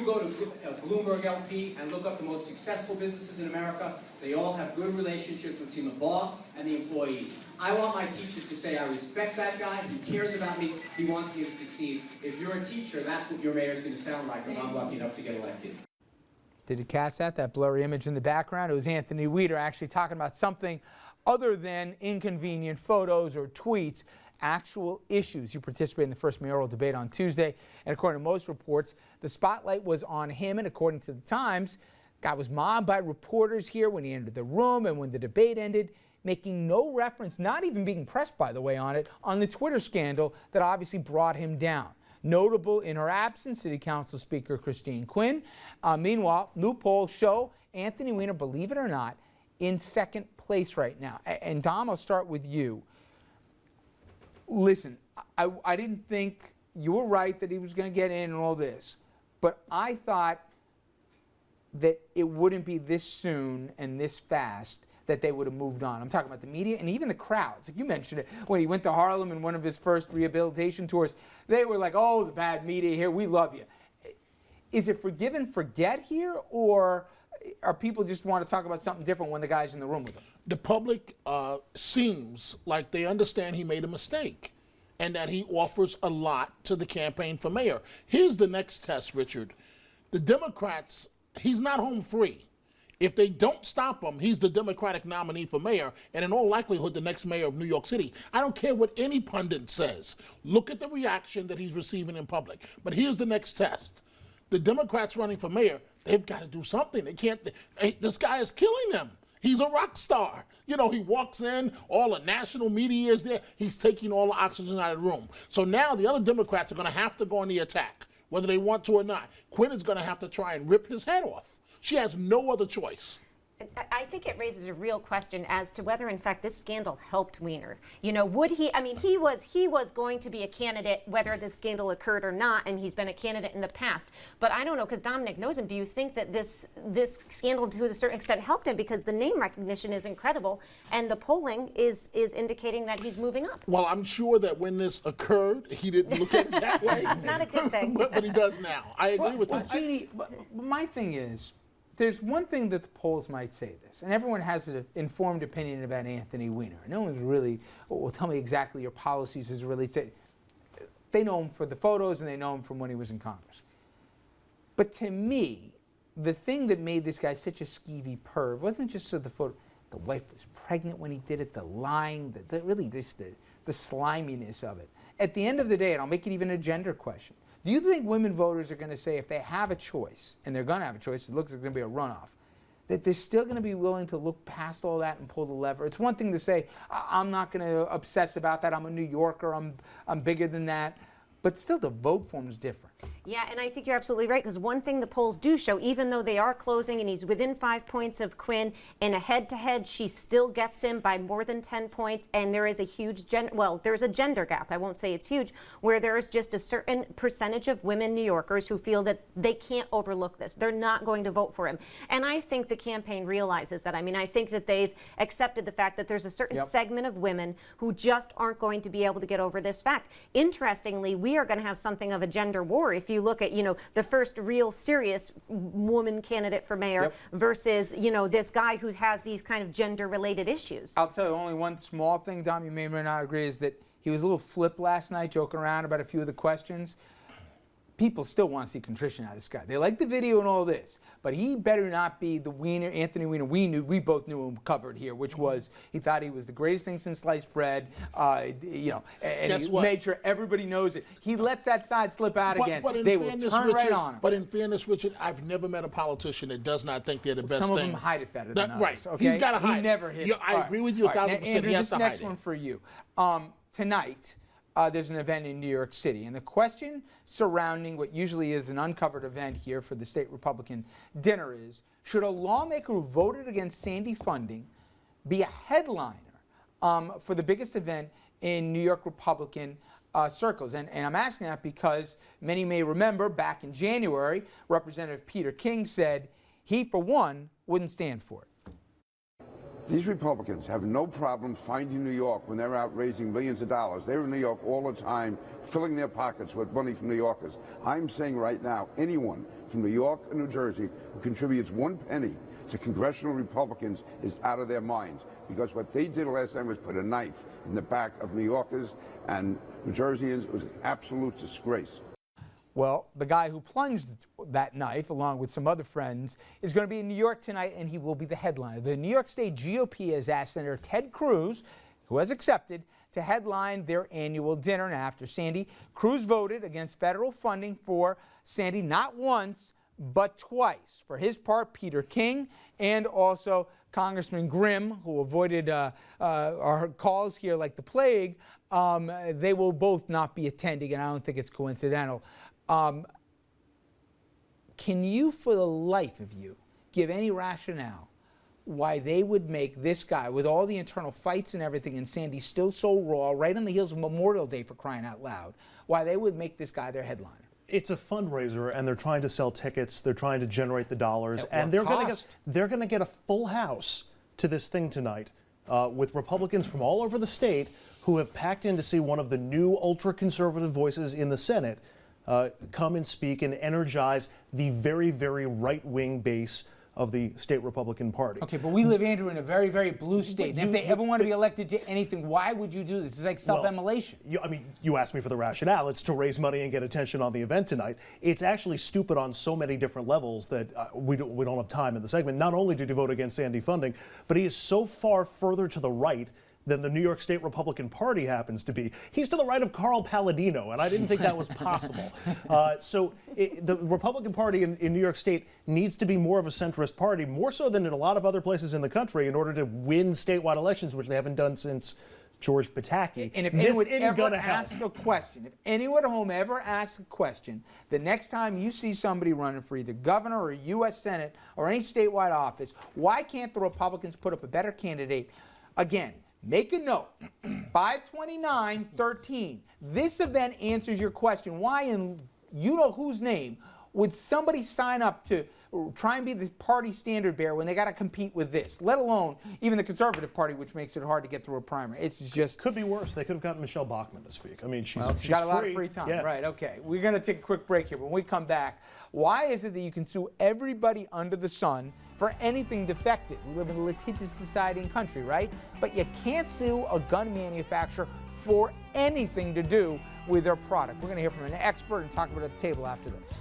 you go to Bloomberg LP and look up the most successful businesses in America, they all have good relationships between the boss and the employees. I want my teachers to say, I respect that guy, he cares about me, he wants me to succeed. If you're a teacher, that's what your mayor's going to sound like when I'm lucky enough to get elected. Did you catch that blurry image in the background? It was Anthony Weiner actually talking about something other than inconvenient photos or tweets, actual issues. He participated in the first mayoral debate on Tuesday, and according to most reports, the spotlight was on him, and according to the Times, the guy was mobbed by reporters here when he entered the room and when the debate ended, making no reference, not even being pressed, by the way, on it, on the Twitter scandal that obviously brought him down. Notable in her absence, City Council Speaker Christine Quinn. Meanwhile, new polls show Anthony Weiner, believe it or not, in second place right now. And Dom, I'll start with you. Listen, I didn't think you were right that he was going to get in and all this, but I thought that it wouldn't be this soon and this fast that they would have moved on. I'm talking about the media and even the crowds. Like you mentioned it, when he went to Harlem in one of his first rehabilitation tours, they were like, oh, the bad media here, we love you. Is it forgive and forget here, or are people just want to talk about something different when the guy's in the room with them? The public seems like they understand he made a mistake and that he offers a lot to the campaign for mayor. Here's the next test, Richard. The Democrats, he's not home free. If they don't stop him, he's the Democratic nominee for mayor, and in all likelihood, the next mayor of New York City. I don't care what any pundit says. Look at the reaction that he's receiving in public. But here's the next test. The Democrats running for mayor, they've got to do something. They can't, this guy is killing them. He's a rock star. You know, he walks in, all the national media is there. He's taking all the oxygen out of the room. So now the other Democrats are going to have to go on the attack, whether they want to or not. Quinn is going to have to try and rip his head off. She has no other choice. I think it raises a real question as to whether, in fact, this scandal helped Weiner. You know, would he? I mean, he was going to be a candidate whether this scandal occurred or not, and he's been a candidate in the past. But I don't know, because Dominic knows him. Do you think that this scandal, to a certain extent, helped him because the name recognition is incredible, and the polling is indicating that he's moving up? Well, I'm sure that when this occurred, he didn't look at it that way. Not a good thing. but he does now. I agree with that. Jeannie, my thing is, there's one thing that the polls might say this, and everyone has an informed opinion about Anthony Weiner. No one's really, well, tell me exactly your policies as it relates to. They know him for the photos, and they know him from when he was in Congress. But to me, the thing that made this guy such a skeevy perv wasn't just the photo. The wife was pregnant when he did it, the lying, really just the sliminess of it. At the end of the day, and I'll make it even a gender question, do you think women voters are going to say, if they have a choice, and they're going to have a choice, it looks like it's going to be a runoff, that they're still going to be willing to look past all that and pull the lever? It's one thing to say, I'm not going to obsess about that, I'm a New Yorker, I'm bigger than that, but still the vote form is different. Yeah, and I think you're absolutely right, because one thing the polls do show, even though they are closing and he's within 5 points of Quinn, in a head-to-head, she still gets him by more than 10 points, and there is a huge, there's a gender gap, I won't say it's huge, where there is just a certain percentage of women New Yorkers who feel that they can't overlook this. They're not going to vote for him. And I think the campaign realizes that. I mean, I think that they've accepted the fact that there's a certain segment of women who just aren't going to be able to get over this fact. Interestingly, we are going to have something of a gender war if you look at, the first real serious woman candidate for mayor versus, this guy who has these kind of gender-related issues. I'll tell you only one small thing, Dom, you may or may not agree, is that he was a little flip last night, joking around about a few of the questions. People still want to see contrition out of this guy. They like the video and all this, but he better not be the Weiner, Anthony Weiner we both knew him covered here, which was he thought he was the greatest thing since sliced bread, and he made sure everybody knows it. He lets that side slip out again. They will turn right on him. But in fairness, Richard, I've never met a politician that does not think they're the best thing. thing. Some of them hide it better than others. Right. Okay? He's got to hide it. He never hid it. I agree with you 1,000%. Andrew, he has to hide it. this next one for you. Tonight, there's an event in New York City, and the question surrounding what usually is an uncovered event here for the state Republican dinner is, should a lawmaker who voted against Sandy funding be a headliner for the biggest event in New York Republican circles? And I'm asking that because many may remember back in January, Representative Peter King said he, for one, wouldn't stand for it. These Republicans have no problem finding New York when they're out raising millions of dollars. They're in New York all the time, filling their pockets with money from New Yorkers. I'm saying right now, anyone from New York and New Jersey who contributes 1 penny to congressional Republicans is out of their minds, because what they did last time was put a knife in the back of New Yorkers and New Jerseyans. It was an absolute disgrace. Well, the guy who plunged that knife, along with some other friends, is going to be in New York tonight, and he will be the headliner. The New York State GOP has asked Senator Ted Cruz, who has accepted, to headline their annual dinner. And after Sandy, Cruz voted against federal funding for Sandy not once, but twice. For his part, Peter King and also Congressman Grimm, who avoided our calls here like the plague, they will both not be attending, and I don't think it's coincidental. Can you, for the life of you, give any rationale why they would make this guy, with all the internal fights and everything, and Sandy still so raw, right on the heels of Memorial Day, for crying out loud, why they would make this guy their headliner? It's a fundraiser, and they're trying to sell tickets. They're trying to generate the dollars, and they're going to get a full house to this thing tonight with Republicans from all over the state who have packed in to see one of the new ultra-conservative voices in the Senate come and speak and energize the very, very right-wing base of the state Republican Party. Okay, but we live, Andrew, in a very, very blue state. And if they ever want to be elected to anything, why would you do this? It's like self-immolation. You asked me for the rationale. It's to raise money and get attention on the event tonight. It's actually stupid on so many different levels that we don't have time in the segment. Not only did he vote against Sandy funding, but he is so far further to the right than the New York State Republican Party happens to be. He's to the right of Carl Palladino, and I didn't think that was possible. So the Republican Party in New York State needs to be more of a centrist party, more so than in a lot of other places in the country, in order to win statewide elections, which they haven't done since George Pataki. And if anyone ever asks a question, if anyone at home ever asks a question, the next time you see somebody running for either governor or U.S. Senate or any statewide office, why can't the Republicans put up a better candidate? Again, make a note, 529-13. This event answers your question. Why, in you know whose name, would somebody sign up to try and be the party standard bearer when they got to compete with this, let alone even the Conservative Party, which makes it hard to get through a primary? It's just... Could be worse. They could have gotten Michelle Bachmann to speak. I mean, she's got a lot of free time. Yeah. Right, okay. We're going to take a quick break here. When we come back, why is it that you can sue everybody under the sun for anything defective? We live in a litigious society and country, right? But you can't sue a gun manufacturer for anything to do with their product. We're going to hear from an expert and talk about it at the table after this.